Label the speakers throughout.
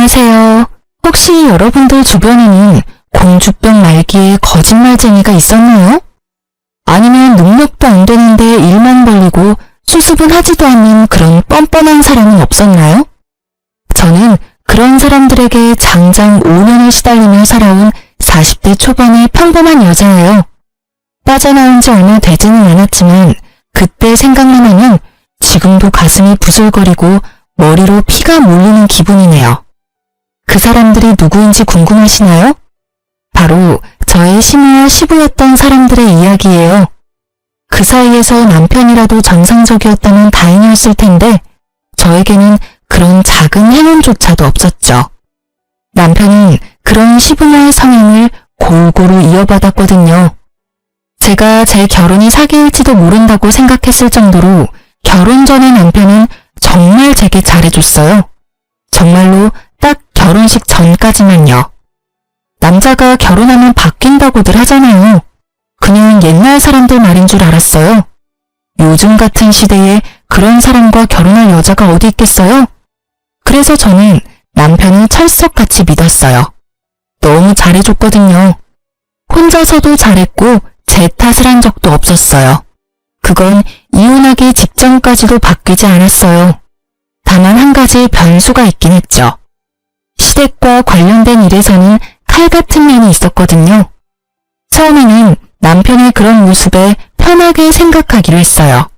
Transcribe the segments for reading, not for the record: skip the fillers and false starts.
Speaker 1: 안녕하세요. 혹시 여러분들 주변에는 공주병 말기에 거짓말쟁이가 있었나요? 아니면 능력도 안 되는데 일만 벌리고 수습은 하지도 않는 그런 뻔뻔한 사람은 없었나요? 저는 그런 사람들에게 장장 5년을 시달리며 살아온 40대 초반의 평범한 여자예요. 빠져나온 지 얼마 되지는 않았지만 그때 생각만 하면 지금도 가슴이 부슬거리고 머리로 피가 몰리는 기분이네요. 그 사람들이 누구인지 궁금하시나요? 바로 저의 시무와 시부였던 사람들의 이야기예요. 그 사이에서 남편이라도 정상적이었다면 다행이었을 텐데 저에게는 그런 작은 행운조차도 없었죠. 남편은 그런 시부모의 성향을 골고루 이어받았거든요. 제가 제 결혼이 사기일지도 모른다고 생각했을 정도로 결혼 전에 남편은 정말 제게 잘해줬어요. 정말로 딱 결혼식 전까지만요. 남자가 결혼하면 바뀐다고들 하잖아요. 그냥 옛날 사람들 말인 줄 알았어요. 요즘 같은 시대에 그런 사람과 결혼할 여자가 어디 있겠어요? 그래서 저는 남편을 철석같이 믿었어요. 너무 잘해줬거든요. 혼자서도 잘했고 제 탓을 한 적도 없었어요. 그건 이혼하기 직전까지도 바뀌지 않았어요. 다만 한 가지 변수가 있긴 했죠. 시댁과 관련된 일에서는 칼 같은 면이 있었거든요. 처음에는 남편의 그런 모습에 편하게 생각하기로 했어요.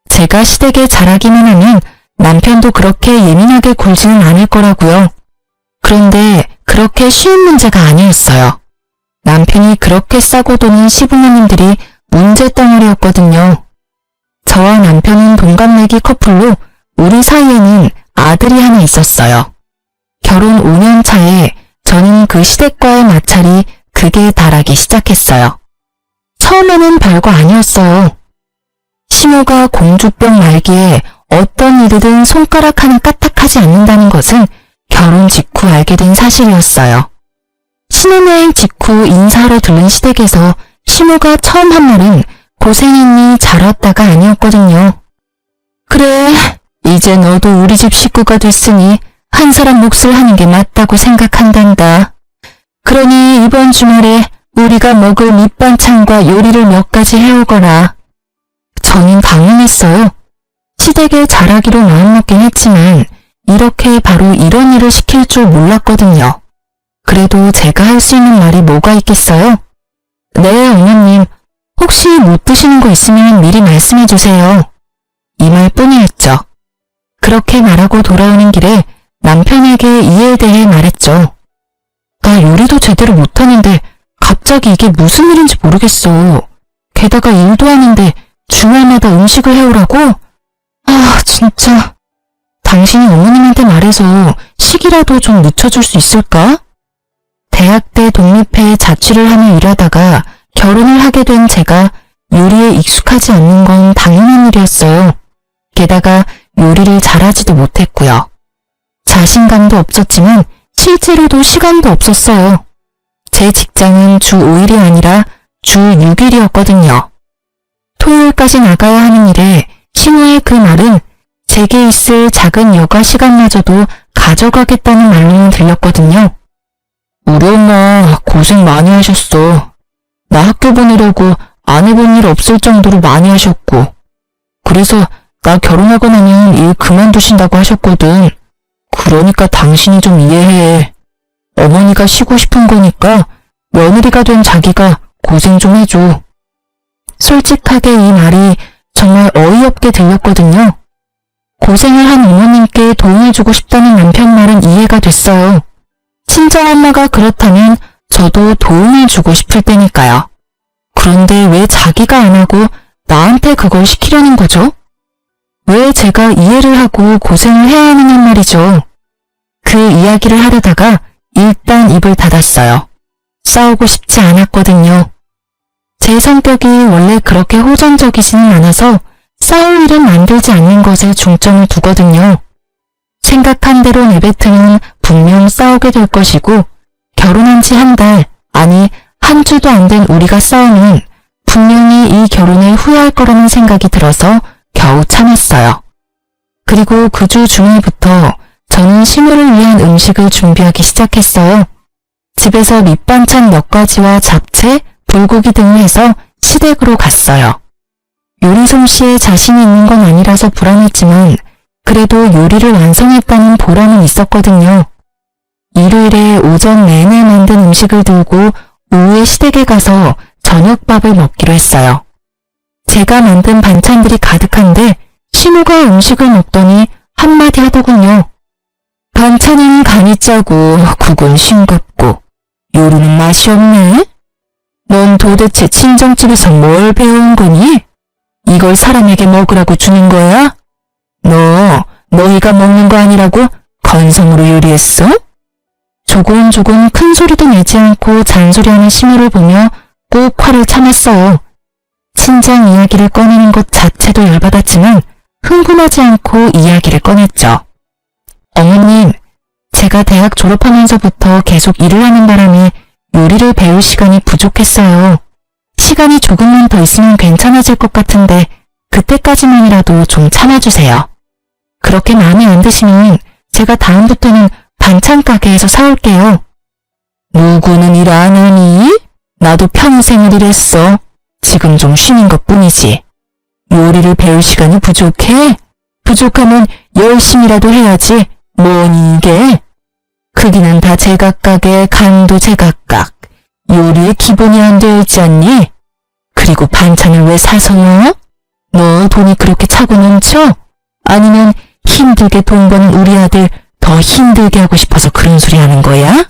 Speaker 1: 제가 시댁에 잘하기만 하면 남편도 그렇게 예민하게 굴지는 않을 거라고요. 그런데 그렇게 쉬운 문제가 아니었어요. 남편이 그렇게 싸고 도는 시부모님들이 문제덩어리였거든요. 저와 남편은 동갑내기 커플로 우리 사이에는 아들이 하나 있었어요. 결혼 5년 차에 저는 그 시댁과의 마찰이 극에 달하기 시작했어요. 처음에는 별거 아니었어요. 시모가 공주병 말기에 어떤 일이든 손가락 하나 까딱하지 않는다는 것은 결혼 직후 알게 된 사실이었어요. 신혼여행 직후 인사하러 들른 시댁에서 시모가 처음 한 말은 고생했니 잘 왔다가 아니었거든요. 그래, 이제 너도 우리 집 식구가 됐으니 한 사람 몫을 하는 게 맞다고 생각한단다. 그러니 이번 주말에 우리가 먹을 밑반찬과 요리를 몇 가지 해오거라. 저는 당황했어요. 시댁에 잘하기로 마음먹긴 했지만 이렇게 바로 이런 일을 시킬 줄 몰랐거든요. 그래도 제가 할 수 있는 말이 뭐가 있겠어요? 네, 어머님. 혹시 못 드시는 거 있으면 미리 말씀해 주세요. 이 말뿐이었죠. 그렇게 말하고 돌아오는 길에 남편에게 이에 대해 말했죠. 나 요리도 제대로 못하는데 갑자기 이게 무슨 일인지 모르겠어. 게다가 일도 하는데 주말마다 음식을 해오라고? 아, 진짜. 당신이 어머님한테 말해서 식이라도 좀 늦춰줄 수 있을까? 대학 때 독립해 자취를 하며 일하다가 결혼을 하게 된 제가 요리에 익숙하지 않는 건 당연한 일이었어요. 게다가 요리를 잘하지도 못했고요. 자신감도 없었지만 실제로도 시간도 없었어요. 제 직장은 주 5일이 아니라 주 6일이었거든요. 토요일까지 나가야 하는 일에 시모의 그 말은 제게 있을 작은 여가 시간마저도 가져가겠다는 말로는 들렸거든요. 우리 엄마 고생 많이 하셨어. 나 학교 보내려고 안 해본 일 없을 정도로 많이 하셨고. 그래서 나 결혼하고 나면 일 그만두신다고 하셨거든. 그러니까 당신이 좀 이해해. 어머니가 쉬고 싶은 거니까 며느리가 된 자기가 고생 좀 해줘. 솔직하게 이 말이 정말 어이없게 들렸거든요. 고생을 한 어머님께 도움해주고 싶다는 남편 말은 이해가 됐어요. 친정엄마가 그렇다면 저도 도움을 주고 싶을 때니까요. 그런데 왜 자기가 안 하고 나한테 그걸 시키려는 거죠? 왜 제가 이해를 하고 고생을 해야 하느냐 말이죠. 그 이야기를 하려다가 일단 입을 닫았어요. 싸우고 싶지 않았거든요. 제 성격이 원래 그렇게 호전적이지는 않아서 싸울 일은 만들지 않는 것에 중점을 두거든요. 생각한 대로 내뱉으면 분명 싸우게 될 것이고 결혼한 지 한 달, 아니 한 주도 안 된 우리가 싸우면 분명히 이 결혼에 후회할 거라는 생각이 들어서 겨우 참았어요. 그리고 그 주 중일부터 저는 시모를 위한 음식을 준비하기 시작했어요. 집에서 밑반찬 몇 가지와 잡채, 불고기 등을 해서 시댁으로 갔어요. 요리 솜씨에 자신이 있는 건 아니라서 불안했지만 그래도 요리를 완성했다는 보람은 있었거든요. 일요일에 오전 내내 만든 음식을 들고 오후에 시댁에 가서 저녁밥을 먹기로 했어요. 제가 만든 반찬들이 가득한데 시모가 음식을 먹더니 한마디 하더군요. 반찬은 간이 짜고 국은 싱겁고 요리는 맛이 없네. 넌 도대체 친정집에서 뭘 배워온 거니? 이걸 사람에게 먹으라고 주는 거야? 너희가 먹는 거 아니라고 건성으로 요리했어? 조곤조곤 큰 소리도 내지 않고 잔소리하는 시모를 보며 꼭 화를 참았어요. 친정 이야기를 꺼내는 것 자체도 열받았지만 흥분하지 않고 이야기를 꺼냈죠. 어머님, 제가 대학 졸업하면서부터 계속 일을 하는 바람에 요리를 배울 시간이 부족했어요. 시간이 조금만 더 있으면 괜찮아질 것 같은데 그때까지만이라도 좀 참아주세요. 그렇게 마음에 안 드시면 제가 다음부터는 반찬 가게에서 사올게요. 누구는 일 안 하니? 나도 평생을 일했어. 지금 좀 쉬는 것뿐이지. 요리를 배울 시간이 부족해? 부족하면 열심히라도 해야지. 뭐니 이게? 크기는 다 제각각에 간도 제각각. 요리의 기본이 안 되어 있지 않니? 그리고 반찬을 왜 사서 넣어? 너 돈이 그렇게 차고 넘쳐? 아니면 힘들게 돈 버는 우리 아들 더 힘들게 하고 싶어서 그런 소리 하는 거야?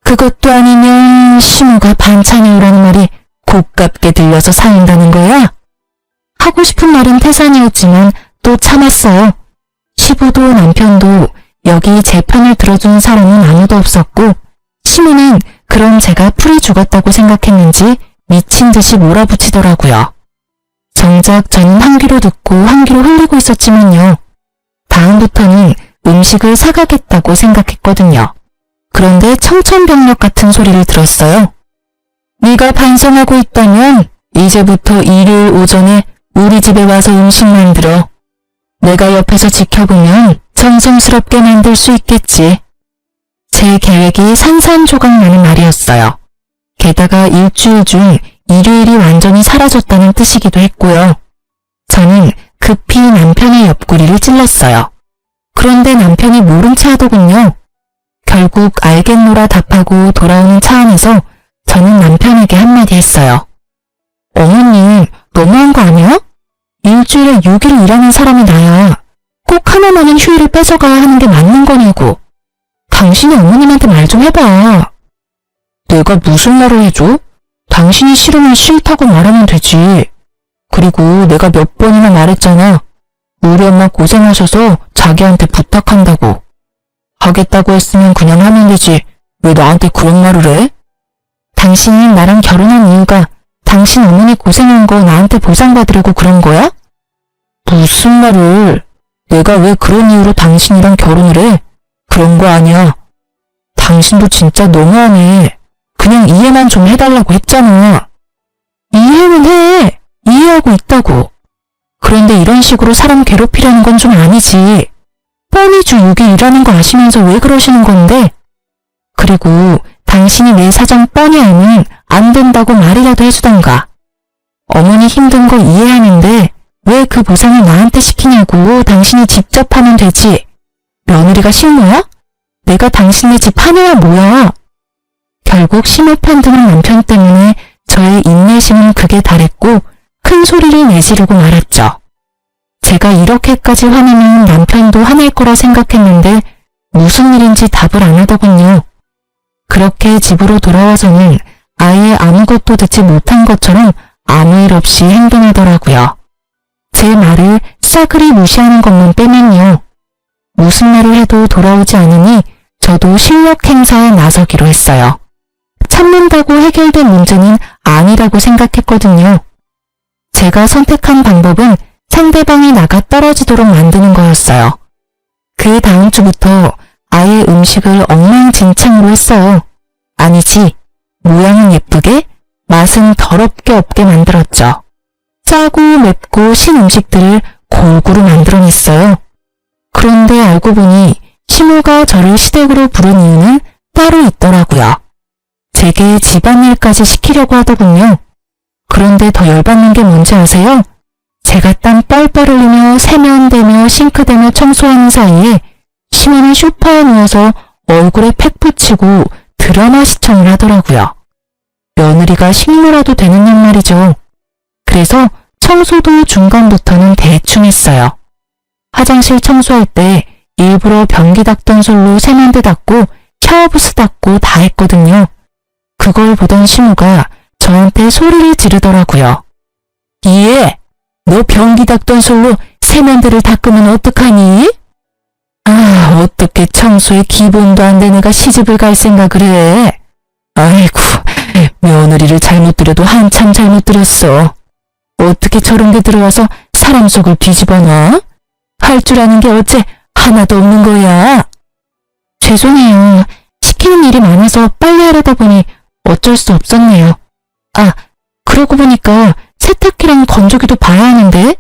Speaker 1: 그것도 아니면 시모가 반찬이 오라는 말이 고깝게 들려서 사온다는 거야? 하고 싶은 말은 태산이었지만 또 참았어요. 시부도 남편도 여기 제 편을 들어주는 사람은 아무도 없었고 시모는 그럼 제가 풀이 죽었다고 생각했는지 미친 듯이 몰아붙이더라고요. 정작 저는 한 귀로 듣고 한 귀로 흘리고 있었지만요. 다음부터는 음식을 사가겠다고 생각했거든요. 그런데 청천벽력 같은 소리를 들었어요. 네가 반성하고 있다면 이제부터 일요일 오전에 우리 집에 와서 음식 만들어. 내가 옆에서 지켜보면 정성스럽게 만들 수 있겠지. 제 계획이 산산조각나는 말이었어요. 게다가 일주일 중 일요일이 완전히 사라졌다는 뜻이기도 했고요. 저는 급히 남편의 옆구리를 찔렀어요. 그런데 남편이 모른 채 하더군요. 결국 알겠노라 답하고 돌아오는 차 안에서 저는 남편에게 한마디 했어요. 어머님, 너무한 거 아니야? 일주일에 6일 일하는 사람이 나야. 꼭 하나만은 휴일을 뺏어가야 하는 게 맞는 거냐고. 당신이 어머님한테 말 좀 해봐. 내가 무슨 말을 해줘? 당신이 싫으면 싫다고 말하면 되지. 그리고 내가 몇 번이나 말했잖아. 우리 엄마 고생하셔서 자기한테 부탁한다고. 하겠다고 했으면 그냥 하면 되지. 왜 나한테 그런 말을 해? 당신이 나랑 결혼한 이유가 당신 어머니 고생한 거 나한테 보상받으려고 그런 거야? 무슨 말을. 내가 왜 그런 이유로 당신이랑 결혼을 해? 그런 거 아니야. 당신도 진짜 너무하네. 그냥 이해만 좀 해달라고 했잖아. 이해는 해. 이해하고 있다고. 그런데 이런 식으로 사람 괴롭히려는 건 좀 아니지. 뻔히 주 6일 일하는 거 아시면서 왜 그러시는 건데? 그리고 당신이 내 사정 뻔히 알면 안 된다고 말이라도 해주던가. 어머니 힘든 거 이해하는데 왜 그 보상을 나한테 시키냐고. 당신이 직접 하면 되지. 며느리가 식모야? 내가 당신네 집 하느냐 뭐야. 결국 심호 편드는 남편 때문에 저의 인내심은 극에 달했고 큰 소리를 내지르고 말았죠. 제가 이렇게까지 화내면 남편도 화낼 거라 생각했는데 무슨 일인지 답을 안 하더군요. 그렇게 집으로 돌아와서는 아예 아무것도 듣지 못한 것처럼 아무 일 없이 행동하더라고요. 제 말을 싸그리 무시하는 것만 빼면요. 무슨 말을 해도 돌아오지 않으니 저도 실력 행사에 나서기로 했어요. 참는다고 해결된 문제는 아니라고 생각했거든요. 제가 선택한 방법은 상대방이 나가 떨어지도록 만드는 거였어요. 그 다음 주부터 아예 음식을 엉망진창으로 했어요. 아니지, 모양은 예쁘게, 맛은 더럽게 없게 만들었죠. 짜고 맵고 신 음식들을 골고루 만들어냈어요. 그런데 알고 보니 시모가 저를 시댁으로 부른 이유는 따로 있더라고요. 제게 집안일까지 시키려고 하더군요. 그런데 더 열받는 게 뭔지 아세요? 제가 땀 뻘뻘 흘리며 세면대며 싱크대며 청소하는 사이에 시모는 소파에 누워서 얼굴에 팩 붙이고 드라마 시청을 하더라고요. 며느리가 식모라도 되는 양 말이죠. 그래서 청소도 중간부터는 대충 했어요. 화장실 청소할 때 일부러 변기 닦던 솔로 세면대 닦고 샤워부스 닦고 다 했거든요. 그걸 보던 시모가 저한테 소리를 지르더라고요. 예, 너 변기 닦던 솔로 세면대를 닦으면 어떡하니? 아, 어떻게 청소에 기본도 안 된 애가 시집을 갈 생각을 해? 아이고, 며느리를 잘못 들여도 한참 잘못 들였어. 어떻게 저런 게 들어와서 사람 속을 뒤집어 놔? 할 줄 아는 게 어째 하나도 없는 거야? 죄송해요. 시키는 일이 많아서 빨리 하려다 보니 어쩔 수 없었네요. 아, 그러고 보니까 세탁기랑 건조기도 봐야 하는데?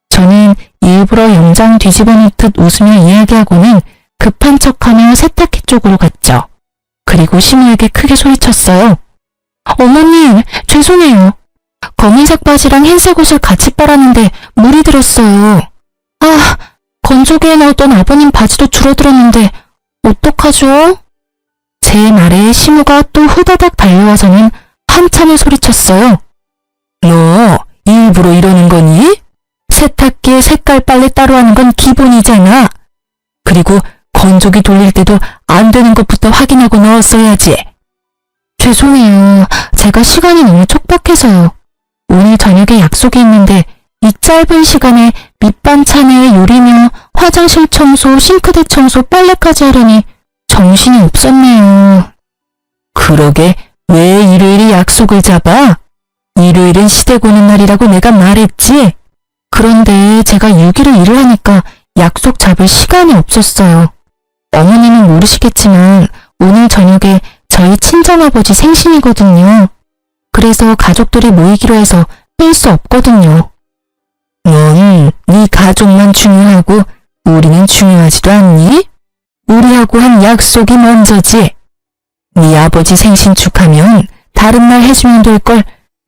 Speaker 1: 저는 일부러 염장 뒤집어 놓듯 웃으며 이야기하고는 급한 척하며 세탁기 쪽으로 갔죠. 그리고 시모에게 크게 소리쳤어요. 어머님, 죄송해요. 검은색 바지랑 흰색 옷을 같이 빨았는데 물이 들었어요. 아, 건조기에 넣었던 아버님 바지도 줄어들었는데 어떡하죠? 제 말에 시모가 또 후다닥 달려와서는 한참을 소리쳤어요. 너 일부러 이러는 거니? 세탁기에 색깔 빨래 따로 하는 건 기본이잖아. 그리고 건조기 돌릴 때도 안 되는 것부터 확인하고 넣었어야지. 죄송해요. 제가 시간이 너무 촉박해서요. 오늘 저녁에 약속이 있는데 이 짧은 시간에 밑반찬에 요리며 화장실 청소, 싱크대 청소, 빨래까지 하려니 정신이 없었네요. 그러게 왜 일요일에 약속을 잡아? 일요일은 시댁 오는 날이라고 내가 말했지? 그런데 제가 6일을 일을 하니까 약속 잡을 시간이 없었어요. 어머님은 모르시겠지만 오늘 저녁에 저희 친정아버지 생신이거든요. 그래서 가족들이 모이기로 해서 뺄 수 없거든요. 넌 네 가족만 중요하고 우리는 중요하지도 않니? 우리하고 한 약속이 먼저지. 네 아버지 생신 축하면 다른 날 해주면 될 걸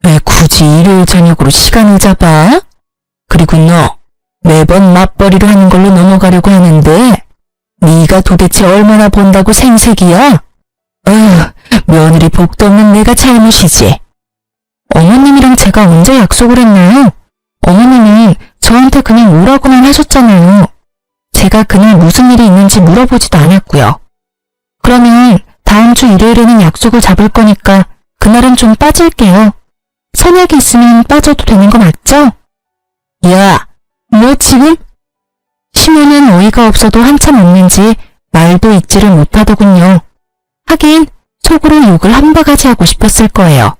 Speaker 1: 왜 굳이 일요일 저녁으로 시간을 잡아? 그리고 너 매번 맞벌이를 하는 걸로 넘어가려고 하는데 네가 도대체 얼마나 번다고 생색이야? 며느리 복도 없는 내가 잘못이지. 어머님이랑 제가 언제 약속을 했나요? 어머님이 저한테 그냥 오라고만 하셨잖아요. 제가 그날 무슨 일이 있는지 물어보지도 않았고요. 그러면 다음 주 일요일에는 약속을 잡을 거니까 그날은 좀 빠질게요. 선약이 있으면 빠져도 되는 거 맞죠? 야, 너 지금? 시모는 어이가 없어도 한참 웃는지 말도 잊지를 못하더군요. 하긴 속으로 욕을 한 바가지 하고 싶었을 거예요.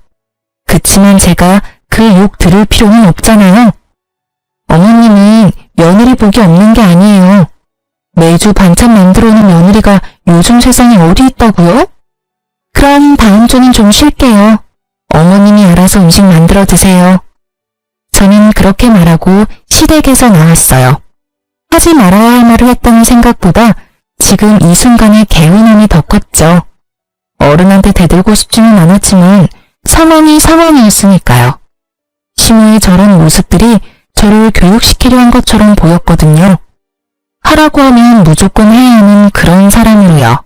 Speaker 1: 그치만 제가 그 욕 들을 필요는 없잖아요. 어머님은 며느리 복이 없는 게 아니에요. 매주 반찬 만들어 오는 며느리가 요즘 세상에 어디 있다고요? 그럼 다음 주는 좀 쉴게요. 어머님이 알아서 음식 만들어 드세요. 저는 그렇게 말하고 시댁에서 나왔어요. 하지 말아야 할 말을 했다는 생각보다 지금 이 순간의 개운함이 더 컸죠. 어른한테 대들고 싶지는 않았지만 상황이 상황이었으니까요. 시모의 저런 모습들이 저를 교육시키려 한 것처럼 보였거든요. 하라고 하면 무조건 해야 하는 그런 사람으로요.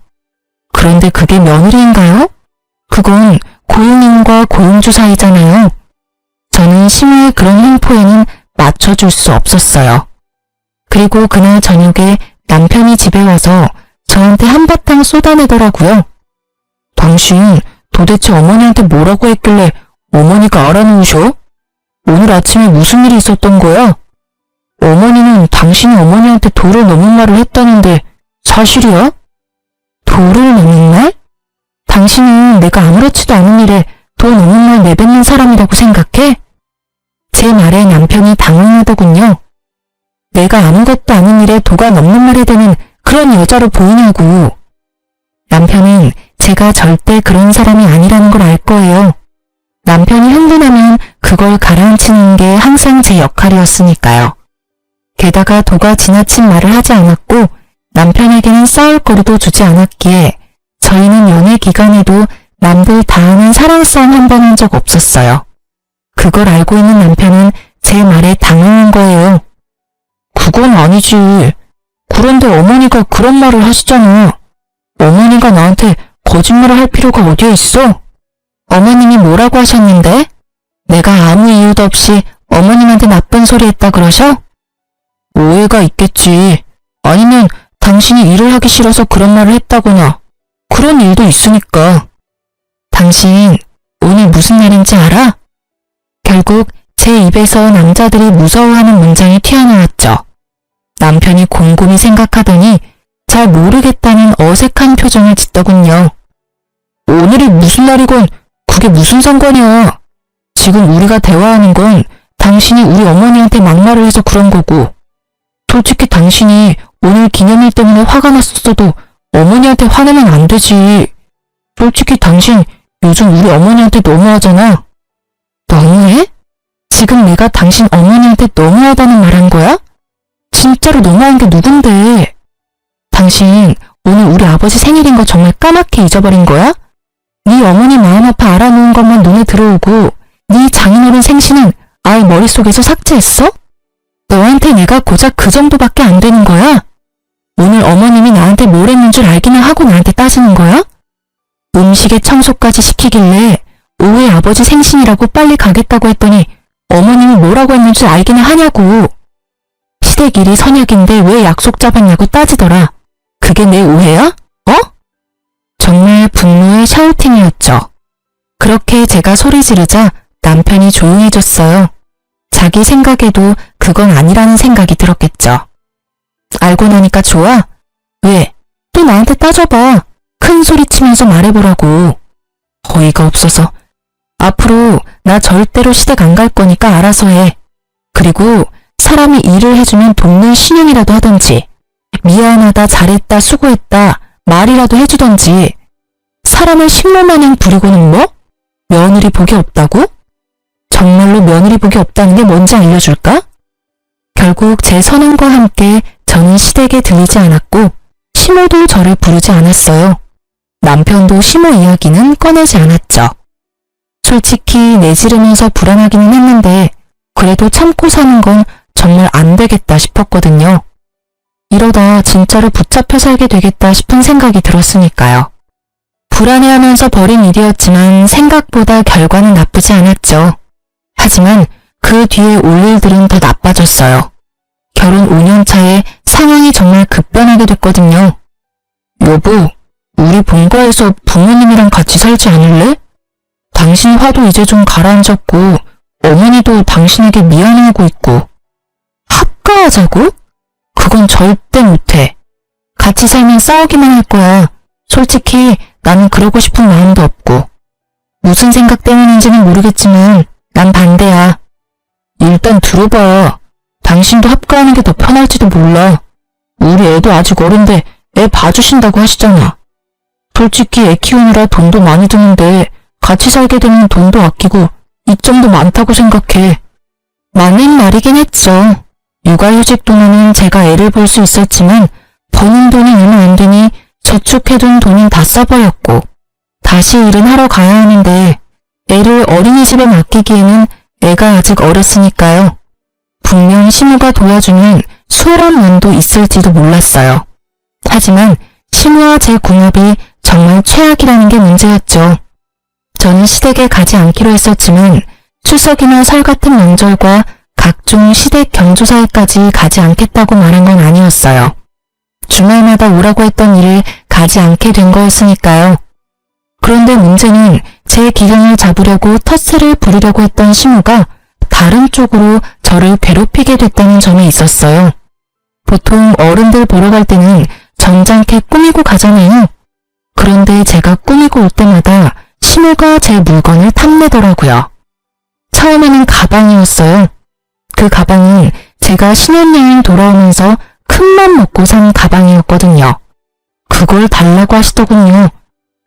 Speaker 1: 그런데 그게 며느리인가요? 그건 고용인과 고용주 사이잖아요. 저는 시모의 그런 행포에는 맞춰줄 수 없었어요. 그리고 그날 저녁에 남편이 집에 와서 저한테 한바탕 쏟아내더라고요. 당신 도대체 어머니한테 뭐라고 했길래 어머니가 알아놓으셔? 오늘 아침에 무슨 일이 있었던 거야? 어머니는 당신이 어머니한테 도를 넘은 말을 했다는데 사실이야? 도를 넘은 말? 당신은 내가 아무렇지도 않은 일에 도 넘은 말 내뱉는 사람이라고 생각해? 제 말에 남편이 당황하더군요. 내가 아무것도 아닌 일에 도가 넘는 말이 되는 그런 여자로 보이냐고. 남편은 제가 절대 그런 사람이 아니라는 걸 알 거예요. 남편이 흥분하면 그걸 가라앉히는 게 항상 제 역할이었으니까요. 게다가 도가 지나친 말을 하지 않았고 남편에게는 싸울 거리도 주지 않았기에 저희는 연애 기간에도 남들 다 아는 사랑 싸움 한 번 한 적 없었어요. 그걸 알고 있는 남편은 제 말에 당황한 거예요. 그건 아니지. 그런데 어머니가 그런 말을 하시잖아. 어머니가 나한테 거짓말을 할 필요가 어디에 있어? 어머님이 뭐라고 하셨는데? 내가 아무 이유도 없이 어머님한테 나쁜 소리 했다 그러셔? 오해가 있겠지. 아니면 당신이 일을 하기 싫어서 그런 말을 했다거나 그런 일도 있으니까. 당신 오늘 무슨 날인지 알아? 결국 제 입에서 남자들이 무서워하는 문장이 튀어나왔죠. 남편이 곰곰이 생각하더니 잘 모르겠다는 어색한 표정을 짓더군요. 오늘이 무슨 날이건 그게 무슨 상관이야. 지금 우리가 대화하는 건 당신이 우리 어머니한테 막말을 해서 그런 거고, 솔직히 당신이 오늘 기념일 때문에 화가 났었어도 어머니한테 화내면 안 되지. 솔직히 당신 요즘 우리 어머니한테 너무하잖아. 너무해? 지금 내가 당신 어머니한테 너무하다는 말 한 거야? 진짜로 너무한 게 누군데? 당신 오늘 우리 아버지 생일인 거 정말 까맣게 잊어버린 거야? 네 어머니 마음 아파 알아놓은 것만 눈에 들어오고 네 장인어른 생신은 아예 머릿속에서 삭제했어? 너한테 내가 고작 그 정도밖에 안 되는 거야? 오늘 어머님이 나한테 뭘 했는 줄 알기는 하고 나한테 따지는 거야? 음식에 청소까지 시키길래 오후에 아버지 생신이라고 빨리 가겠다고 했더니 어머님이 뭐라고 했는 줄 알기는 하냐고. 시댁 일이 선약인데 왜 약속 잡았냐고 따지더라. 그게 내 오해야? 정말 분노의 샤우팅이었죠. 그렇게 제가 소리 지르자 남편이 조용해졌어요. 자기 생각에도 그건 아니라는 생각이 들었겠죠. 알고 나니까 좋아? 왜? 또 나한테 따져봐. 큰 소리 치면서 말해보라고. 어이가 없어서. 앞으로 나 절대로 시댁 안 갈 거니까 알아서 해. 그리고 사람이 일을 해주면 돕는 신용이라도 하던지, 미안하다, 잘했다, 수고했다 말이라도 해주던지. 사람을 식모마냥 부리고는 뭐? 며느리 복이 없다고? 정말로 며느리 복이 없다는 게 뭔지 알려줄까? 결국 제 선언과 함께 저는 시댁에 들리지 않았고 시모도 저를 부르지 않았어요. 남편도 시모 이야기는 꺼내지 않았죠. 솔직히 내지르면서 불안하기는 했는데 그래도 참고 사는 건 정말 안 되겠다 싶었거든요. 이러다 진짜로 붙잡혀 살게 되겠다 싶은 생각이 들었으니까요. 불안해하면서 벌인 일이었지만 생각보다 결과는 나쁘지 않았죠. 하지만 그 뒤에 올 일들은 더 나빠졌어요. 결혼 5년 차에 상황이 정말 급변하게 됐거든요. 여보, 우리 본가에서 부모님이랑 같이 살지 않을래? 당신 화도 이제 좀 가라앉았고 어머니도 당신에게 미안해하고 있고. 합가하자고? 그건 절대 못해. 같이 살면 싸우기만 할 거야. 솔직히 나는 그러고 싶은 마음도 없고. 무슨 생각 때문인지는 모르겠지만 난 반대야. 일단 들어봐. 당신도 합가하는 게 더 편할지도 몰라. 우리 애도 아직 어린데 애 봐주신다고 하시잖아. 솔직히 애 키우느라 돈도 많이 드는데 같이 살게 되면 돈도 아끼고 이점도 많다고 생각해. 맞는 말이긴 했죠. 육아휴직 동안은 제가 애를 볼 수 있었지만 버는 돈이 얼마 안 되니 저축해둔 돈은 다 써버렸고 다시 일은 하러 가야 하는데 애를 어린이집에 맡기기에는 애가 아직 어렸으니까요. 분명 시모가 도와주면 수월한 면도 있을지도 몰랐어요. 하지만 시모와 제 궁합이 정말 최악이라는 게 문제였죠. 저는 시댁에 가지 않기로 했었지만 추석이나 설 같은 명절과 각종 시댁 경조사에까지 가지 않겠다고 말한 건 아니었어요. 주말마다 오라고 했던 일을 가지 않게 된 거였으니까요. 그런데 문제는 제 기강을 잡으려고 텃세를 부리려고 했던 시모가 다른 쪽으로 저를 괴롭히게 됐다는 점에 있었어요. 보통 어른들 보러 갈 때는 점잖게 꾸미고 가잖아요. 그런데 제가 꾸미고 올 때마다 시모가 제 물건을 탐내더라고요. 처음에는 가방이었어요. 그 가방은 제가 신혼여행 돌아오면서 큰맘 먹고 산 가방이었거든요. 그걸 달라고 하시더군요.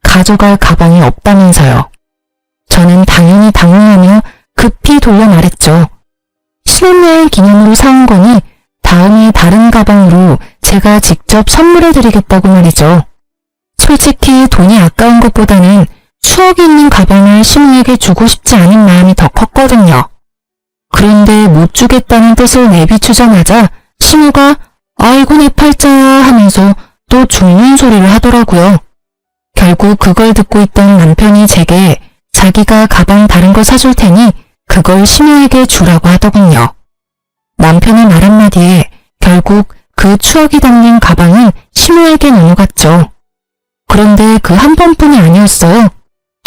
Speaker 1: 가져갈 가방이 없다면서요. 저는 당연히 당황하며 급히 돌려 말했죠. 신혼여행 기념으로 사온 거니 다음에 다른 가방으로 제가 직접 선물해드리겠다고 말이죠. 솔직히 돈이 아까운 것보다는 추억이 있는 가방을 신우에게 주고 싶지 않은 마음이 더 컸거든요. 그런데 못 주겠다는 뜻을 내비추자마자 신우가 아이고 내 팔자야 하면서 또 죽는 소리를 하더라고요. 결국 그걸 듣고 있던 남편이 제게 자기가 가방 다른 거 사줄 테니 그걸 신우에게 주라고 하더군요. 남편의 말 한마디에 결국 그 추억이 담긴 가방은 신우에게 넘어갔죠. 그런데 그 한 번뿐이 아니었어요.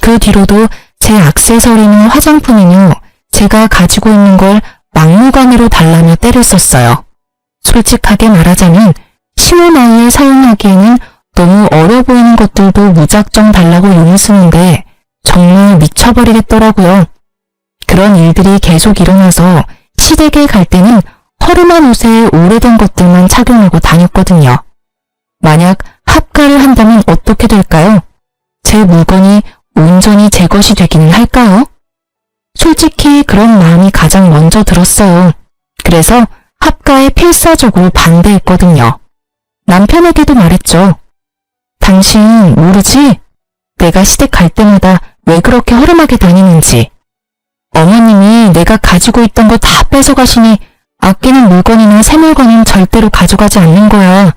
Speaker 1: 그 뒤로도 제 액세서리나 화장품이며 제가 가지고 있는 걸 막무가내로 달라며 때를 썼어요. 솔직하게 말하자면 신우 나이에 사용하기에는 너무 어려 보이는 것들도 무작정 달라고 용을 쓰는데 정말 미쳐버리겠더라고요. 그런 일들이 계속 일어나서 시댁에 갈 때는 허름한 옷에 오래된 것들만 착용하고 다녔거든요. 만약 합가를 한다면 어떻게 될까요? 제 물건이 온전히 제 것이 되기는 할까요? 솔직히 그런 마음이 가장 먼저 들었어요. 그래서 합가에 필사적으로 반대했거든요. 남편에게도 말했죠. 당신 모르지? 내가 시댁 갈 때마다 왜 그렇게 허름하게 다니는지. 어머님이 내가 가지고 있던 거 다 뺏어가시니 아끼는 물건이나 새 물건은 절대로 가져가지 않는 거야.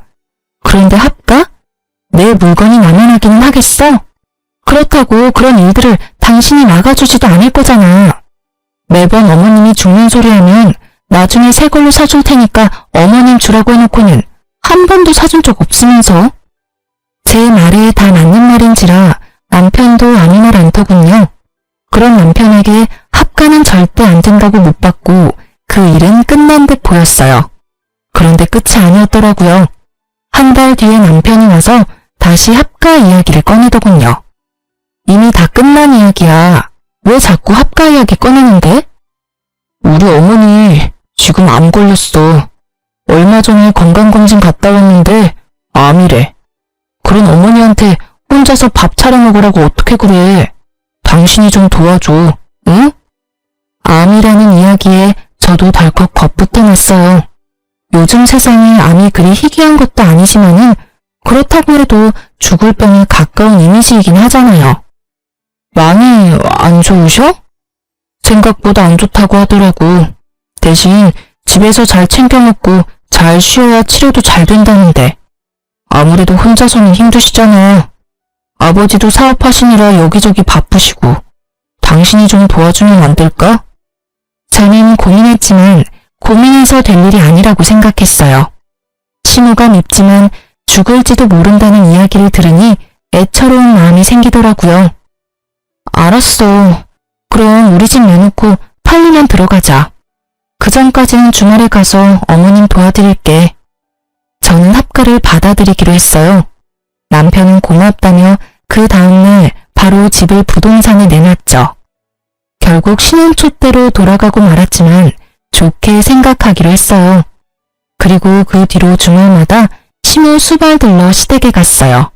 Speaker 1: 그런데 합가? 내 물건이 남아나기는 하겠어? 그렇다고 그런 일들을 당신이 막아주지도 않을 거잖아. 매번 어머님이 죽는 소리 하면 나중에 새 걸로 사줄 테니까 어머님 주라고 해놓고는 한 번도 사준 적 없으면서. 제 말에 다 맞는 말인지라 남편도 아무 말 않더군요. 그런 남편에게 합가는 절대 안 된다고 못 받고 그 일은 끝난 듯 보였어요. 그런데 끝이 아니었더라고요. 한 달 뒤에 남편이 와서 다시 합가 이야기를 꺼내더군요. 이미 다 끝난 이야기야. 왜 자꾸 합가 이야기 꺼내는데? 우리 어머니 지금 암 걸렸어. 얼마 전에 건강검진 갔다 왔는데 암이래. 그런 어머니한테 혼자서 밥 차려 먹으라고 어떻게 그래. 당신이 좀 도와줘. 응? 암이라는 이야기에 저도 덜컥 겁부터 났어요. 요즘 세상에 암이 그리 희귀한 것도 아니지만은 그렇다고 해도 죽을 병에 가까운 이미지이긴 하잖아요. 많이 안 좋으셔? 생각보다 안 좋다고 하더라고. 대신 집에서 잘 챙겨 먹고 잘 쉬어야 치료도 잘 된다는데. 아무래도 혼자서는 힘드시잖아. 아버지도 사업하시느라 여기저기 바쁘시고. 당신이 좀 도와주면 안 될까? 저는 고민했지만 고민해서 될 일이 아니라고 생각했어요. 신우가 밉지만 죽을지도 모른다는 이야기를 들으니 애처로운 마음이 생기더라고요. 알았어. 그럼 우리 집 내놓고 팔리면 들어가자. 그 전까지는 주말에 가서 어머님 도와드릴게. 저는 합가를 받아들이기로 했어요. 남편은 고맙다며 그 다음날 바로 집을 부동산에 내놨죠. 결국 신혼 촛대로 돌아가고 말았지만 좋게 생각하기로 했어요. 그리고 그 뒤로 주말마다 신우 수발 들러 시댁에 갔어요.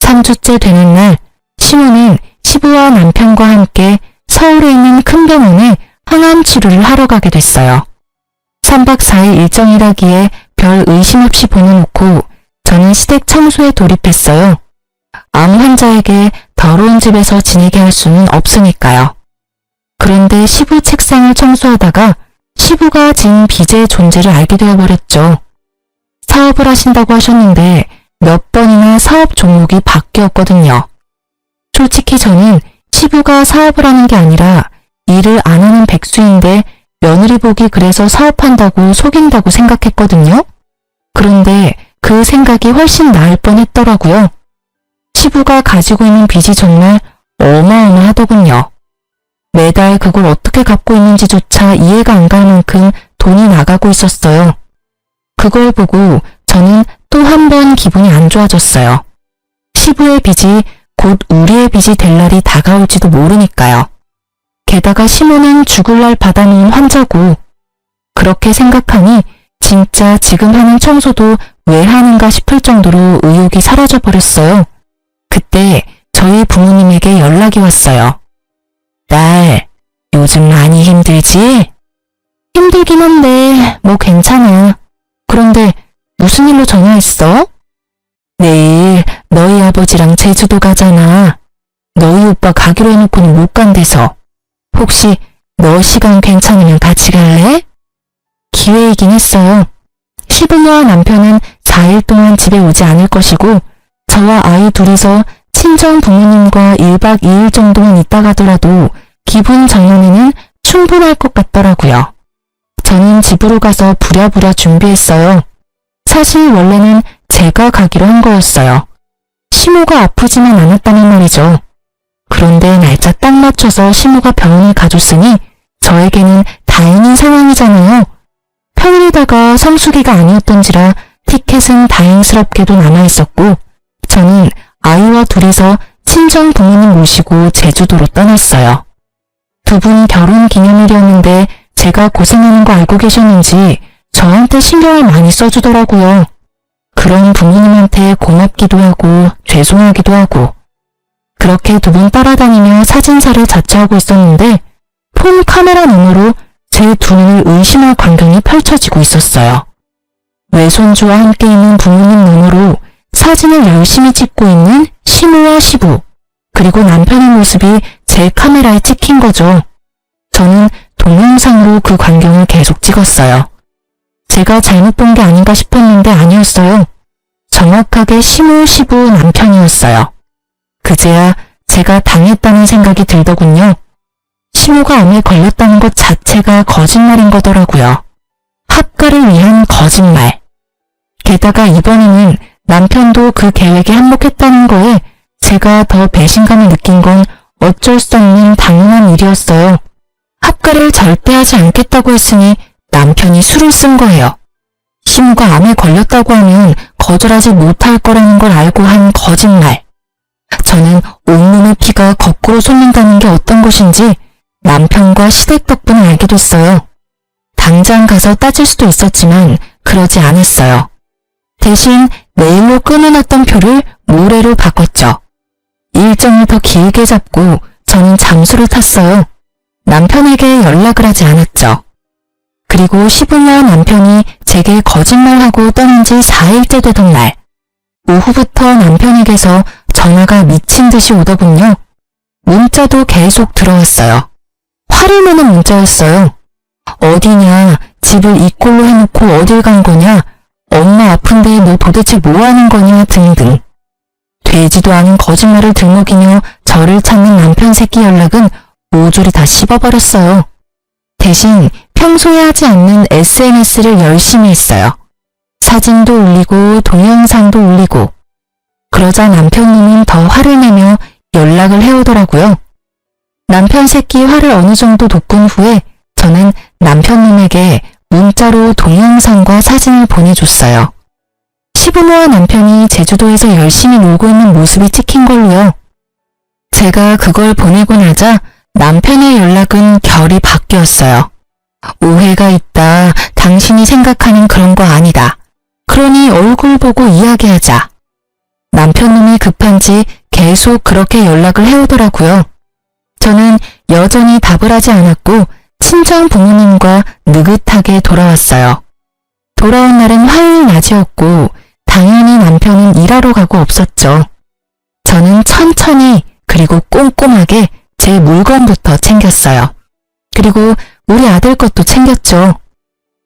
Speaker 1: 3주째 되는 날 신우는 시부와 남편과 함께 서울에 있는 큰 병원에 항암 치료를 하러 가게 됐어요. 3박 4일 일정이라기에 별 의심 없이 보내놓고 저는 시댁 청소에 돌입했어요. 암 환자에게 더러운 집에서 지내게 할 수는 없으니까요. 그런데 시부 책상을 청소하다가 시부가 진 빚의 존재를 알게 되어버렸죠. 사업을 하신다고 하셨는데 몇 번이나 사업 종목이 바뀌었거든요. 솔직히 저는 시부가 사업을 하는 게 아니라 일을 안 하는 백수인데 며느리 복이 그래서 사업한다고 속인다고 생각했거든요. 그런데 그 생각이 훨씬 나을 뻔했더라고요. 시부가 가지고 있는 빚이 정말 어마어마하더군요. 매달 그걸 어떻게 갚고 있는지조차 이해가 안 갈 만큼 돈이 나가고 있었어요. 그걸 보고 저는 또 한 번 기분이 안 좋아졌어요. 시부의 빚이 곧 우리의 빚이 될 날이 다가올지도 모르니까요. 게다가 시모는 죽을 날 받아놓은 환자고. 그렇게 생각하니 진짜 지금 하는 청소도 왜 하는가 싶을 정도로 의욕이 사라져버렸어요. 그때 저희 부모님에게 연락이 왔어요. 딸, 요즘 많이 힘들지? 힘들긴 한데 뭐 괜찮아. 그런데 무슨 일로 전화했어? 내일 너희 아버지랑 제주도 가잖아. 너희 오빠 가기로 해놓고는 못 간대서. 혹시 너 시간 괜찮으면 같이 갈래? 기회이긴 했어요. 시부모와 남편은 4일 동안 집에 오지 않을 것이고 저와 아이 둘이서 친정 부모님과 1박 2일 정도만 있다 가더라도 기분 전환에는 충분할 것 같더라고요. 저는 집으로 가서 부랴부랴 준비했어요. 사실 원래는 제가 가기로 한 거였어요. 시모가 아프지만 않았다는 말이죠. 그런데 날짜 딱 맞춰서 시모가 병원에 가줬으니 저에게는 다행인 상황이잖아요. 평일에다가 성수기가 아니었던지라 티켓은 다행스럽게도 남아있었고 저는 아이와 둘이서 친정 부모님 모시고 제주도로 떠났어요. 두 분 결혼 기념일이었는데 제가 고생하는 거 알고 계셨는지 저한테 신경을 많이 써주더라고요. 그런 부모님한테 고맙기도 하고 죄송하기도 하고 그렇게 두 분 따라다니며 사진사를 자처하고 있었는데 폰 카메라 너머로 제 두 눈을 의심할 광경이 펼쳐지고 있었어요. 외손주와 함께 있는 부모님 너머로 사진을 열심히 찍고 있는 시모와 시부 그리고 남편의 모습이 제 카메라에 찍힌 거죠. 저는 동영상으로 그 광경을 계속 찍었어요. 제가 잘못 본 게 아닌가 싶었는데 아니었어요. 정확하게 시모 시부 남편이었어요. 그제야 제가 당했다는 생각이 들더군요. 시모가 암에 걸렸다는 것 자체가 거짓말인 거더라고요. 합가를 위한 거짓말. 게다가 이번에는 남편도 그 계획에 한몫했다는 거에 제가 더 배신감을 느낀 건 어쩔 수 없는 당연한 일이었어요. 합가를 절대 하지 않겠다고 했으니 남편이 술을 쓴 거예요. 시모가 암에 걸렸다고 하면 거절하지 못할 거라는 걸 알고 한 거짓말. 저는 온몸의 피가 거꾸로 솟는다는 게 어떤 것인지 남편과 시댁 덕분에 알게 됐어요. 당장 가서 따질 수도 있었지만 그러지 않았어요. 대신 내일로 끊어놨던 표를 모레로 바꿨죠. 일정을 더 길게 잡고 저는 잠수를 탔어요. 남편에게 연락을 하지 않았죠. 그리고 시부모와 남편이 제게 거짓말하고 떠난 지 4일째 되던 날, 오후부터 남편에게서 전화가 미친 듯이 오더군요. 문자도 계속 들어왔어요. 화를 내는 문자였어요. 어디냐, 집을 이 꼴로 해놓고 어딜 간 거냐, 엄마 아픈데 너 도대체 뭐 하는 거냐 등등. 되지도 않은 거짓말을 들먹이며 저를 찾는 남편 새끼 연락은 모조리 다 씹어버렸어요. 대신 평소에 하지 않는 SNS를 열심히 했어요. 사진도 올리고 동영상도 올리고. 그러자 남편님은 더 화를 내며 연락을 해오더라고요. 남편 새끼 화를 어느 정도 돋군 후에 저는 남편님에게 문자로 동영상과 사진을 보내줬어요. 시부모와 남편이 제주도에서 열심히 놀고 있는 모습이 찍힌 걸로요. 제가 그걸 보내고 나자 남편의 연락은 결이 바뀌었어요. 오해가 있다. 당신이 생각하는 그런 거 아니다. 그러니 얼굴 보고 이야기하자. 남편놈이 급한지 계속 그렇게 연락을 해오더라고요. 저는 여전히 답을 하지 않았고 친정 부모님과 느긋하게 돌아왔어요. 돌아온 날은 화요일 낮이었고 당연히 남편은 일하러 가고 없었죠. 저는 천천히 그리고 꼼꼼하게 제 물건부터 챙겼어요. 그리고 우리 아들 것도 챙겼죠.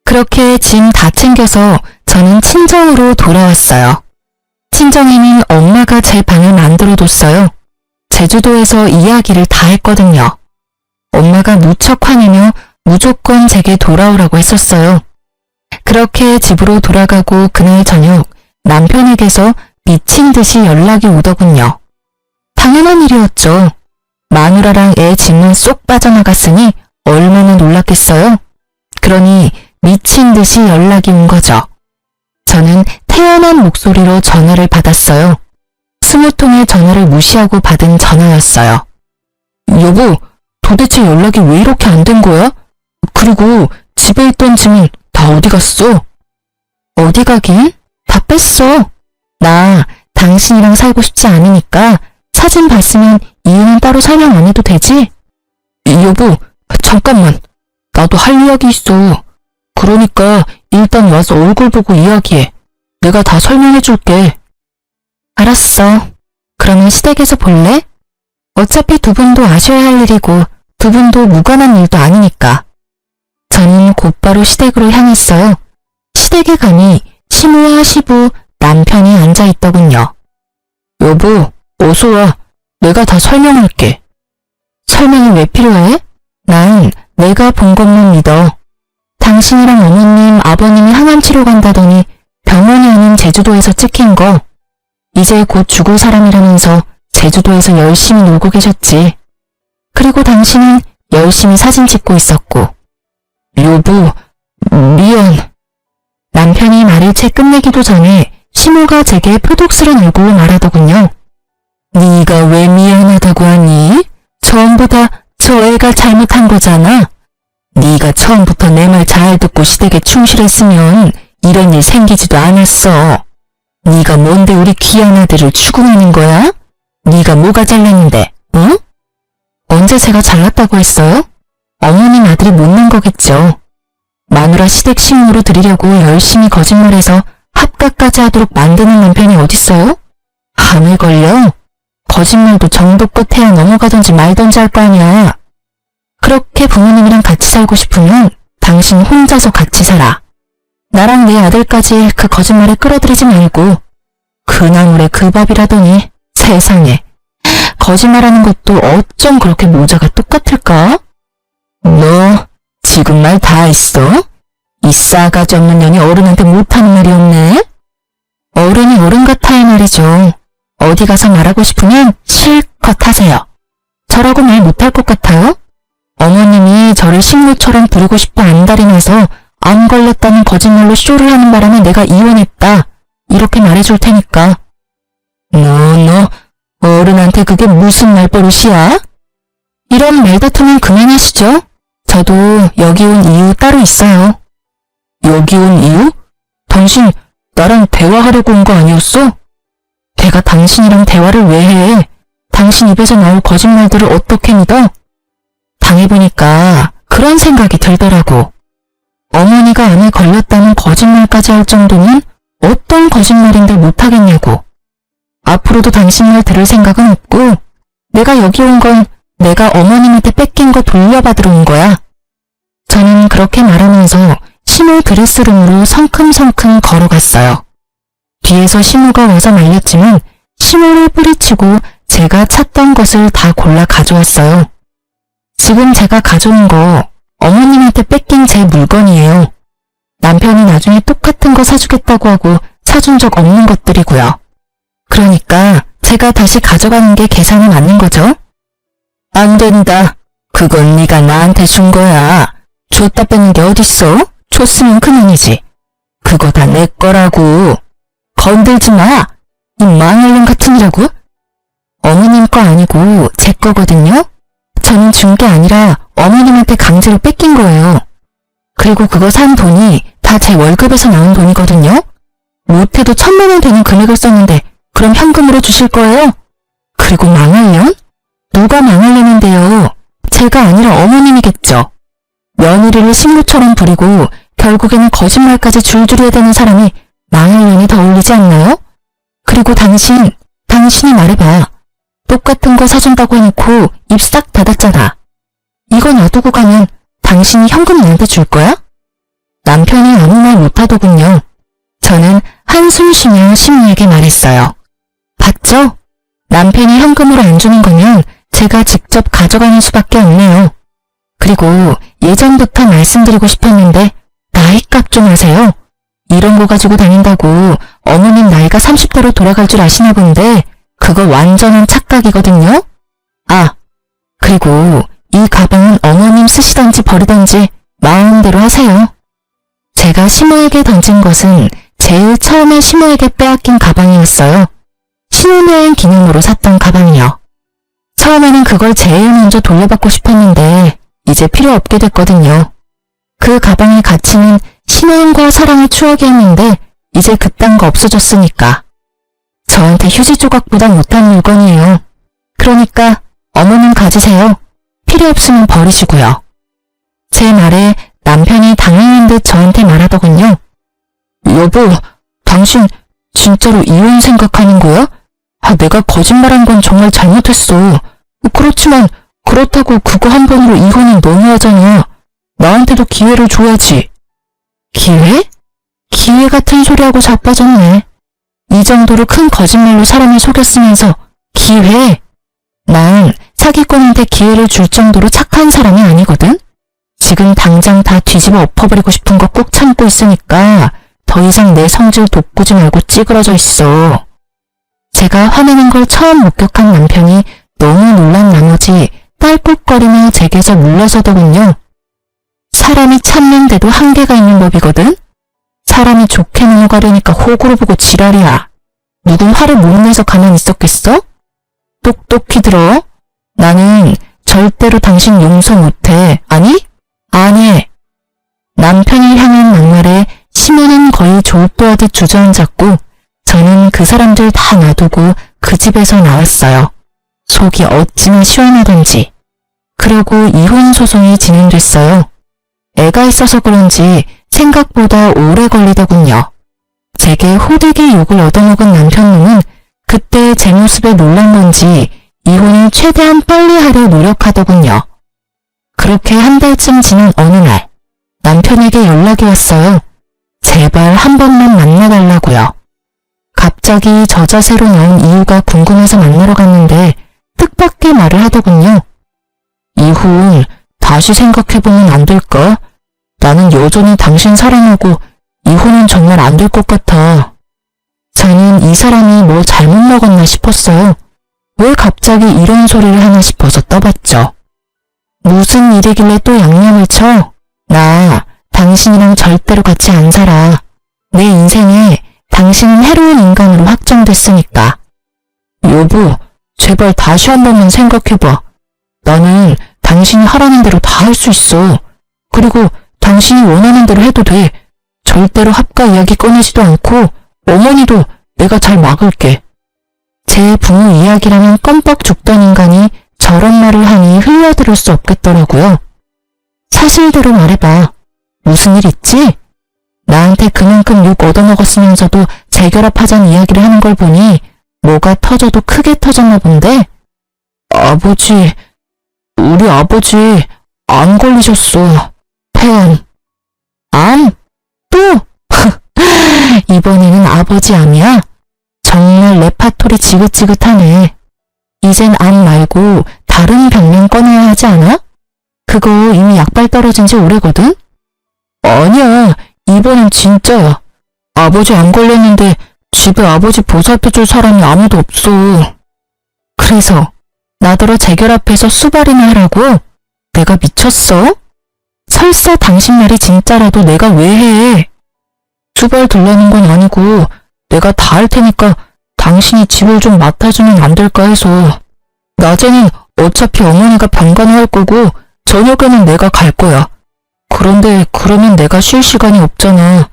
Speaker 1: 그렇게 짐 다 챙겨서 저는 친정으로 돌아왔어요. 친정에는 엄마가 제 방을 만들어뒀어요. 제주도에서 이야기를 다 했거든요. 엄마가 무척 화내며 무조건 제게 돌아오라고 했었어요. 그렇게 집으로 돌아가고 그날 저녁 남편에게서 미친 듯이 연락이 오더군요. 당연한 일이었죠. 마누라랑 애 짐은 쏙 빠져나갔으니 얼마나 놀랐겠어요? 그러니 미친 듯이 연락이 온 거죠. 저는 태연한 목소리로 전화를 받았어요. 20통의 전화를 무시하고 받은 전화였어요. 여보, 도대체 연락이 왜 이렇게 안 된 거야? 그리고 집에 있던 짐은 다 어디 갔어? 어디 가긴? 다 뺐어. 나 당신이랑 살고 싶지 않으니까 사진 봤으면 이유는 따로 설명 안 해도 되지? 여보, 잠깐만. 나도 할 이야기 있어. 그러니까 일단 와서 얼굴 보고 이야기해. 내가 다 설명해줄게. 알았어. 그러면 시댁에서 볼래? 어차피 두 분도 아셔야 할 일이고 두 분도 무관한 일도 아니니까. 저는 곧바로 시댁으로 향했어요. 시댁에 가니 시모와 시부, 남편이 앉아 있더군요. 여보, 어서 와. 내가 다 설명할게. 설명이 왜 필요해? 난 내가 본 것만 믿어. 당신이랑 어머님, 아버님이 항암치료 간다더니 병원이 아닌 제주도에서 찍힌 거. 이제 곧 죽을 사람이라면서 제주도에서 열심히 놀고 계셨지. 그리고 당신은 열심히 사진 찍고 있었고. 여보, 미안. 남편이 말을 채 끝내기도 전에 시모가 제게 표독스런 얼굴로 말하더군요. 네가 왜 미안하다고 하니? 전부 다 저 애가 잘못한 거잖아. 네가 처음부터 내 말 잘 듣고 시댁에 충실했으면 이런 일 생기지도 않았어. 네가 뭔데 우리 귀한 아들을 추궁하는 거야? 네가 뭐가 잘났는데, 응? 언제 제가 잘났다고 했어요? 어머님 아들이 못난 거겠죠. 마누라 시댁 시임으로 드리려고 열심히 거짓말해서 합가까지 하도록 만드는 남편이 어딨어요? 암을 걸려? 거짓말도 정도 끝에야 넘어가든지 말든지 할 거 아니야. 그렇게 부모님이랑 같이 살고 싶으면 당신 혼자서 같이 살아. 나랑 내 아들까지 그 거짓말에 끌어들이지 말고. 그 나물에 그 밥이라더니 세상에. 거짓말하는 것도 어쩜 그렇게 모자가 똑같을까? 너 지금 말 다 했어? 이 싸가지 없는 년이 어른한테 못하는 말이 없네? 어른이 어른 같아야 말이죠. 어디 가서 말하고 싶으면 실컷 하세요. 저라고 말 못할 것 같아요? 어머님이 저를 식물처럼 부리고 싶어 안달이 나서 암 걸렸다는 거짓말로 쇼를 하는 바람에 내가 이혼했다. 이렇게 말해줄 테니까. 너 어른한테 그게 무슨 말버릇이야? 이런 말다툼은 그만하시죠. 저도 여기 온 이유 따로 있어요. 여기 온 이유? 당신 나랑 대화하려고 온 거 아니었어? 내가 당신이랑 대화를 왜 해? 당신 입에서 나올 거짓말들을 어떻게 믿어? 당해보니까 그런 생각이 들더라고. 어머니가 암에 걸렸다는 거짓말까지 할 정도면 어떤 거짓말인들 못하겠냐고. 앞으로도 당신 말 들을 생각은 없고 내가 여기 온 건 내가 어머님한테 뺏긴 거 돌려받으러 온 거야. 저는 그렇게 말하면서 시모 드레스룸으로 성큼성큼 걸어갔어요. 뒤에서 시모가 와서 말렸지만 시모를 뿌리치고 제가 찾던 것을 다 골라 가져왔어요. 지금 제가 가져온 거 어머님한테 뺏긴 제 물건이에요. 남편이 나중에 똑같은 거 사주겠다고 하고 사준 적 없는 것들이고요. 그러니까 제가 다시 가져가는 게 계산이 맞는 거죠? 안 된다. 그건 네가 나한테 준 거야. 줬다 뺏는 게 어딨어? 줬으면 그만이지. 그거 다 내 거라고. 건들지 마. 이 망할년 같으니라고. 어머님 거 아니고 제 거거든요. 저는 준 게 아니라 어머님한테 강제로 뺏긴 거예요. 그리고 그거 산 돈이 다 제 월급에서 나온 돈이거든요. 못해도 1,000만 원 되는 금액을 썼는데 그럼 현금으로 주실 거예요? 그리고 망할년? 누가 망할년인데요? 제가 아니라 어머님이겠죠. 며느리를 식물처럼 부리고 결국에는 거짓말까지 줄줄이 해대는 사람이 망할년이 더 어울리지 않나요? 그리고 당신이 말해봐. 똑같은 거 사준다고 해놓고 입 싹 닫았잖아. 이거 놔두고 가면 당신이 현금 나한테 줄 거야? 남편이 아무 말 못하더군요. 저는 한숨 쉬며 시모에게 말했어요. 봤죠? 남편이 현금으로 안 주는 거면 제가 직접 가져가는 수밖에 없네요. 그리고 예전부터 말씀드리고 싶었는데 나이값 좀 하세요. 이런 거 가지고 다닌다고 어머님 나이가 30대로 돌아갈 줄 아시나 본데 그거 완전한 착각이거든요. 아, 그리고 이 가방은 어머님 쓰시던지 버리던지 마음대로 하세요. 제가 시모에게 던진 것은 제일 처음에 시모에게 빼앗긴 가방이었어요. 신혼여행 기념으로 샀던 가방이요. 처음에는 그걸 제일 먼저 돌려받고 싶었는데 이제 필요 없게 됐거든요. 그 가방의 가치는 신혼과 사랑의 추억이었는데 이제 그딴 거 없어졌으니까. 저한테 휴지 조각보다 못한 물건이에요. 그러니까 어머님 가지세요. 필요 없으면 버리시고요. 제 말에 남편이 당황한 듯 저한테 말하더군요. 여보, 당신 진짜로 이혼 생각하는 거야? 내가 거짓말한 건 정말 잘못했어. 그렇지만 그렇다고 그거 한 번으로 이혼은 너무하잖아. 나한테도 기회를 줘야지. 기회? 기회 같은 소리하고 자빠졌네. 이 정도로 큰 거짓말로 사람을 속였으면서 기회? 난 사기꾼한테 기회를 줄 정도로 착한 사람이 아니거든? 지금 당장 다 뒤집어 엎어버리고 싶은 거 꼭 참고 있으니까 더 이상 내 성질 돋구지 말고 찌그러져 있어. 제가 화내는 걸 처음 목격한 남편이 너무 놀란 나머지 딸꾹거리며 제게서 물러서더군요. 사람이 참는데도 한계가 있는 법이거든? 사람이 좋게 넘어가려니까 호구로 보고 지랄이야. 누군 화를 못 내서 가만히 있었겠어? 똑똑히 들어. 나는 절대로 당신 용서 못해. 아니? 안 해. 남편을 향한 막말에 시모는 거의 졸도하듯 주저앉았고 저는 그 사람들 다 놔두고 그 집에서 나왔어요. 속이 어찌나 시원하던지. 그러고 이혼 소송이 진행됐어요. 애가 있어서 그런지 생각보다 오래 걸리더군요. 제게 호되게 욕을 얻어먹은 남편놈은 그때 제 모습에 놀란 건지 이혼을 최대한 빨리 하려 노력하더군요. 그렇게 한 달쯤 지난 어느 날 남편에게 연락이 왔어요. 제발 한 번만 만나달라고요. 갑자기 저 자세로 나온 이유가 궁금해서 만나러 갔는데 뜻밖의 말을 하더군요. 이혼 다시 생각해보면 안 될까? 나는 여전히 당신 사랑하고 이혼은 정말 안 될 것 같아. 저는 이 사람이 뭐 잘못 먹었나 싶었어요. 왜 갑자기 이런 소리를 하나 싶어서 떠봤죠. 무슨 일이길래 또 양념을 쳐? 나 당신이랑 절대로 같이 안 살아. 내 인생에 당신은 해로운 인간으로 확정됐으니까. 여보, 제발 다시 한 번만 생각해봐. 나는 당신이 하라는 대로 다 할 수 있어. 그리고 당신이 원하는 대로 해도 돼. 절대로 합가 이야기 꺼내지도 않고 어머니도 내가 잘 막을게. 제 부모 이야기라면 껌뻑 죽던 인간이 저런 말을 하니 흘려들을 수 없겠더라고요. 사실대로 말해봐. 무슨 일 있지? 나한테 그만큼 욕 얻어먹었으면서도 재결합하자는 이야기를 하는 걸 보니 뭐가 터져도 크게 터졌나 본데? 아버지, 우리 아버지 암 걸리셨어. 폐암. 암? 또? 이번에는 아버지 암이야? 정말 레파토리 지긋지긋하네. 이젠 암 말고 다른 병명 꺼내야 하지 않아? 그거 이미 약발 떨어진 지 오래거든? 아니야, 이번엔 진짜야. 아버지 안 걸렸는데 집에 아버지 보살펴줄 사람이 아무도 없어. 그래서 나더러 재결합해서 수발이나 하라고? 내가 미쳤어? 설사 당신 말이 진짜라도 내가 왜 해? 수발 둘라는 건 아니고 내가 다 할 테니까 당신이 집을 좀 맡아주면 안 될까 해서. 낮에는 어차피 어머니가 병간호 할 거고 저녁에는 내가 갈 거야. 그런데 그러면 내가 쉴 시간이 없잖아.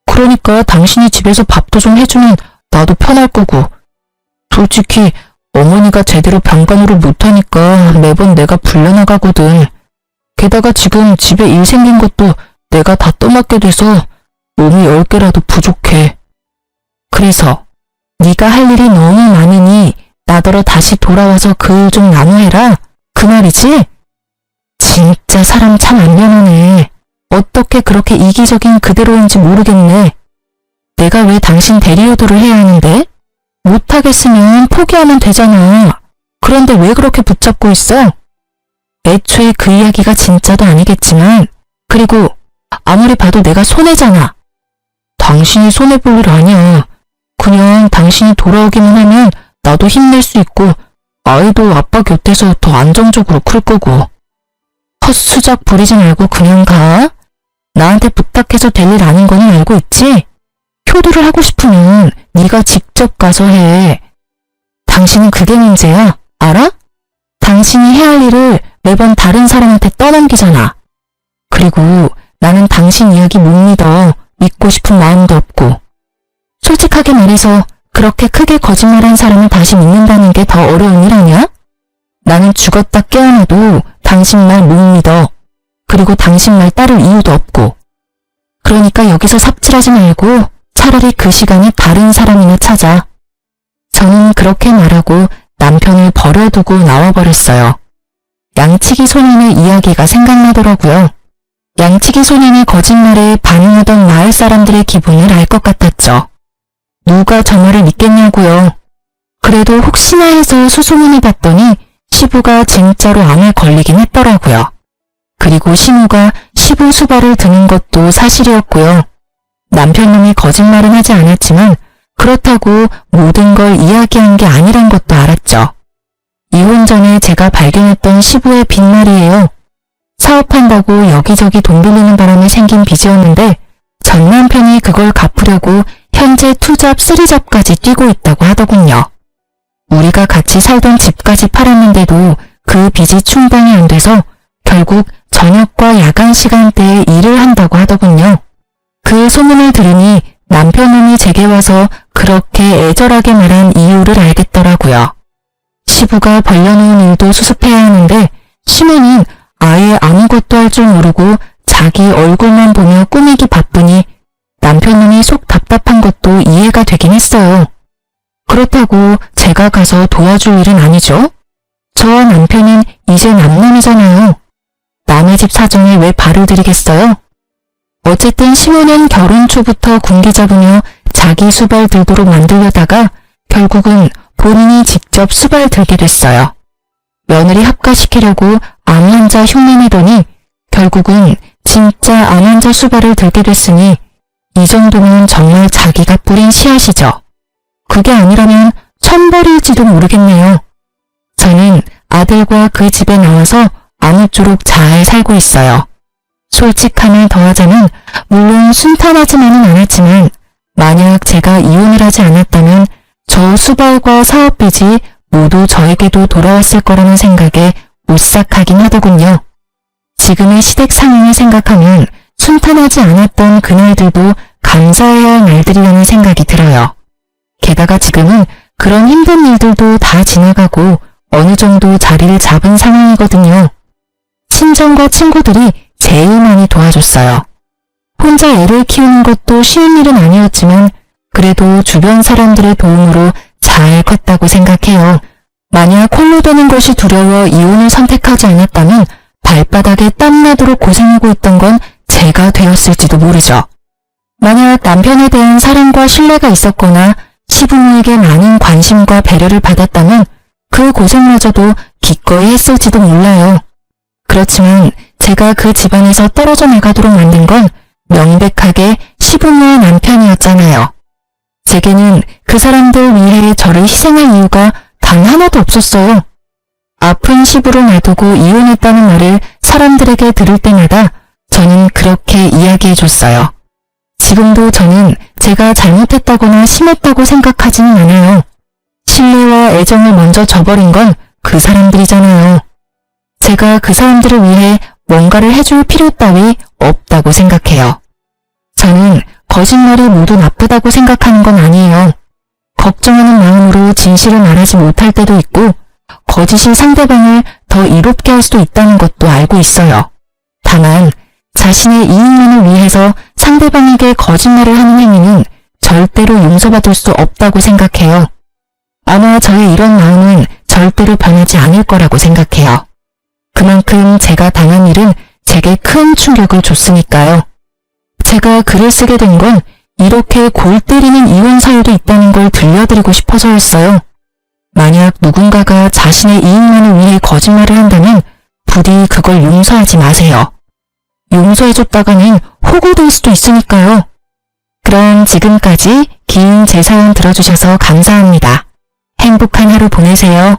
Speaker 1: 그러니까 당신이 집에서 밥도 좀 해주면 나도 편할 거고. 솔직히 어머니가 제대로 병간호를 못하니까 매번 내가 불려나가거든. 게다가 지금 집에 일 생긴 것도 내가 다 떠맡게 돼서 몸이 10개라도 부족해. 그래서 네가 할 일이 너무 많으니 나더러 다시 돌아와서 그 일 좀 나눠 해라. 그 말이지? 진짜 사람 참 안 변하네. 어떻게 그렇게 이기적인 그대로인지 모르겠네. 내가 왜 당신 대리효도를 해야 하는데? 못하겠으면 포기하면 되잖아. 그런데 왜 그렇게 붙잡고 있어? 애초에 그 이야기가 진짜도 아니겠지만, 그리고 아무리 봐도 내가 손해잖아. 당신이 손해볼 일 아니야. 그냥 당신이 돌아오기만 하면 나도 힘낼 수 있고 아이도 아빠 곁에서 더 안정적으로 클 거고. 헛수작 부리지 말고 그냥 가. 나한테 부탁해서 될 일 아닌 거는 알고 있지? 효도를 하고 싶으면 네가 직접 가서 해. 당신은 그게 문제야. 알아? 당신이 해야 할 일을 매번 다른 사람한테 떠넘기잖아. 그리고 나는 당신 이야기 못 믿어. 믿고 싶은 마음도 없고. 솔직하게 말해서 그렇게 크게 거짓말한 사람을 다시 믿는다는 게 더 어려운 일 아니야? 나는 죽었다 깨어나도 당신 말 못 믿어. 그리고 당신 말 따를 이유도 없고. 그러니까 여기서 삽질하지 말고 차라리 그 시간에 다른 사람이나 찾아. 저는 그렇게 말하고 남편을 버려두고 나와버렸어요. 양치기 소년의 이야기가 생각나더라고요. 양치기 소년의 거짓말에 반응하던 마을 사람들의 기분을 알 것 같았죠. 누가 저 말을 믿겠냐고요. 그래도 혹시나 해서 수소문을 봤더니 시부가 진짜로 암에 걸리긴 했더라고요. 그리고 시모가 시부 수발을 드는 것도 사실이었고요. 남편놈이 거짓말은 하지 않았지만 그렇다고 모든 걸 이야기한 게 아니란 것도 알았죠. 이혼 전에 제가 발견했던 시부의 빈말이에요. 사업한다고 여기저기 돈 빌리는 바람에 생긴 빚이었는데 전 남편이 그걸 갚으려고 현재 투잡, 쓰리잡까지 뛰고 있다고 하더군요. 우리가 같이 살던 집까지 팔았는데도 그 빚이 충당이 안 돼서 결국 저녁과 야간 시간대에 일을 한다고 하더군요. 그 소문을 들으니 남편놈이 제게 와서 그렇게 애절하게 말한 이유를 알겠더라고요. 시부가 벌려놓은 일도 수습해야 하는데 시모는 아예 아무것도 할 줄 모르고 자기 얼굴만 보며 꾸미기 바쁘니 남편놈이 속 답답한 것도 이해가 되긴 했어요. 그렇다고 제가 가서 도와줄 일은 아니죠. 저와 남편은 이제 남남이잖아요. 남의 집 사정에 왜 발을 들이겠어요? 어쨌든 시모는 결혼 초부터 군기 잡으며 자기 수발 들도록 만들려다가 결국은 본인이 직접 수발 들게 됐어요. 며느리 합가시키려고 암 환자 흉내내더니 결국은 진짜 암 환자 수발을 들게 됐으니 이 정도면 정말 자기가 뿌린 씨앗이죠. 그게 아니라면 천벌일지도 모르겠네요. 저는 아들과 그 집에 나와서 아무쪼록 잘 살고 있어요. 솔직함을 더하자면 물론 순탄하지만은 않았지만 만약 제가 이혼을 하지 않았다면 저 수발과 사업빚이 모두 저에게도 돌아왔을 거라는 생각에 오싹하긴 하더군요. 지금의 시댁 상황을 생각하면 순탄하지 않았던 그날들도 감사해야 할 날들이라는 생각이 들어요. 게다가 지금은 그런 힘든 일들도 다 지나가고 어느 정도 자리를 잡은 상황이거든요. 친정과 친구들이 제일 많이 도와줬어요. 혼자 애를 키우는 것도 쉬운 일은 아니었지만 그래도 주변 사람들의 도움으로 잘 컸다고 생각해요. 만약 홀로 되는 것이 두려워 이혼을 선택하지 않았다면 발바닥에 땀나도록 고생하고 있던 건 제가 되었을지도 모르죠. 만약 남편에 대한 사랑과 신뢰가 있었거나 시부모에게 많은 관심과 배려를 받았다면 그 고생마저도 기꺼이 했을지도 몰라요. 그렇지만 제가 그 집안에서 떨어져 나가도록 만든 건 명백하게 시부모의 남편이었잖아요. 제게는 그 사람들 위해 저를 희생할 이유가 단 하나도 없었어요. 아픈 시부를 놔두고 이혼했다는 말을 사람들에게 들을 때마다 저는 그렇게 이야기해줬어요. 지금도 저는 제가 잘못했다거나 심했다고 생각하지는 않아요. 신뢰와 애정을 먼저 저버린 건 그 사람들이잖아요. 제가 그 사람들을 위해 뭔가를 해줄 필요 따위 없다고 생각해요. 저는 거짓말이 모두 나쁘다고 생각하는 건 아니에요. 걱정하는 마음으로 진실을 말하지 못할 때도 있고 거짓이 상대방을 더 이롭게 할 수도 있다는 것도 알고 있어요. 다만 자신의 이익만을 위해서 상대방에게 거짓말을 하는 행위는 절대로 용서받을 수 없다고 생각해요. 아마 저의 이런 마음은 절대로 변하지 않을 거라고 생각해요. 그만큼 제가 당한 일은 제게 큰 충격을 줬으니까요. 제가 글을 쓰게 된 건 이렇게 골 때리는 이혼 사유도 있다는 걸 들려드리고 싶어서였어요. 만약 누군가가 자신의 이익만을 위해 거짓말을 한다면 부디 그걸 용서하지 마세요. 용서해줬다가는 호구될 수도 있으니까요. 그럼 지금까지 긴 제 사연 들어주셔서 감사합니다. 행복한 하루 보내세요.